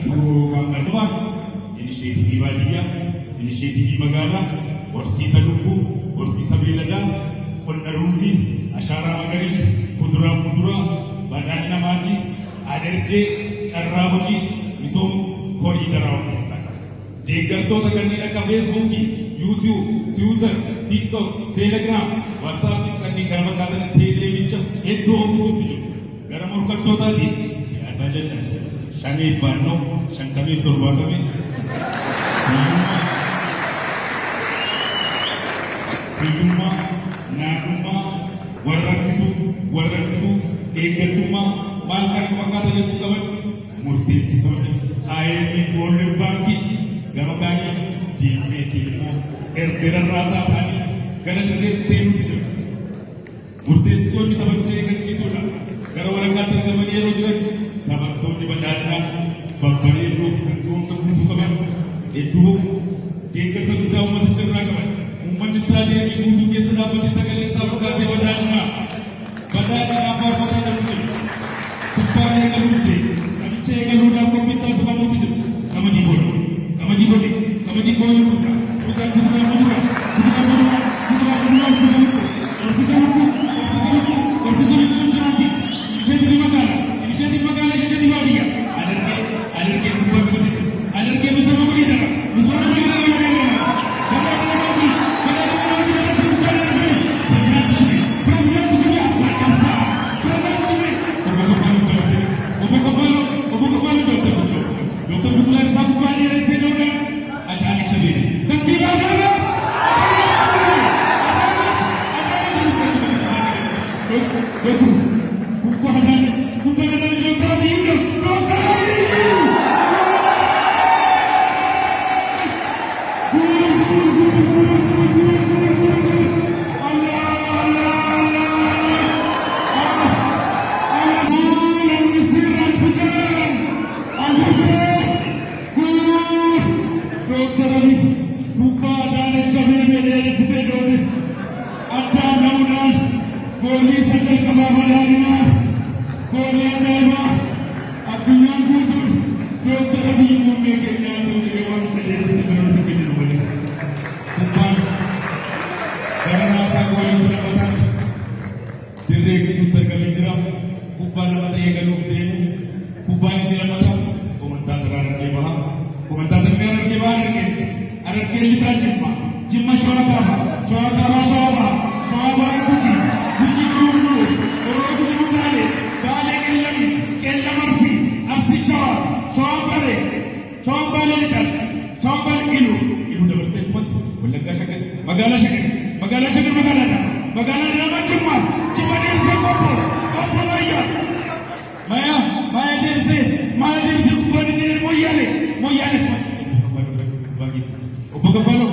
kan argaman initiative baadiyyaa, initiative magaalaa, horsiisa lubbuu, horsiisa beelladaa, qonna ruuzii, ashaaraa magariisa, kuduraa muduraa, badhaadhina maatii, adargee, carraa hojii, misooma koriidaraa of keessaa qaba. Deeggartoota kanneen akka feesbuukii, yuutiyuub, tiwiitar, tiiktook, teelegiraam, waatsaappii fi kanneen kana fakkaatanis ta'ee deemicha hedduu oomishuutti jiru. Gara morkattootaati siyaasaa jedhan shanii baannoo shantamii torbaatamii biyyummaa naannummaa warraaqsuu eeggattummaa maal kana fakkaatan hedduu qaban murteessitoonni IMF World Baankii gama kaanii diinmeetiin immoo erga raasaa ta'anii gara dirree seenuutti jiru. Murteessitoonni taphachuu eeggachiisuudha. Gara waraqaatti argamanii yeroo jiran taphattoonni badhaadhinaa babbareedoo fi kunuunsa guutuu qaban hedduu deeggarsa guddaa uummaticha irraa qaban. Uummanni istaadeemii guutuu keessa dhaabbatee sagalee isaa furkaasee badhaadhinaa faarfataa jiru jiru. Kubbaan eegaluutti taphicha eegaluudhaaf qophiin taasifamuutti jiru. Qamadii booduu Obbo Gabbalo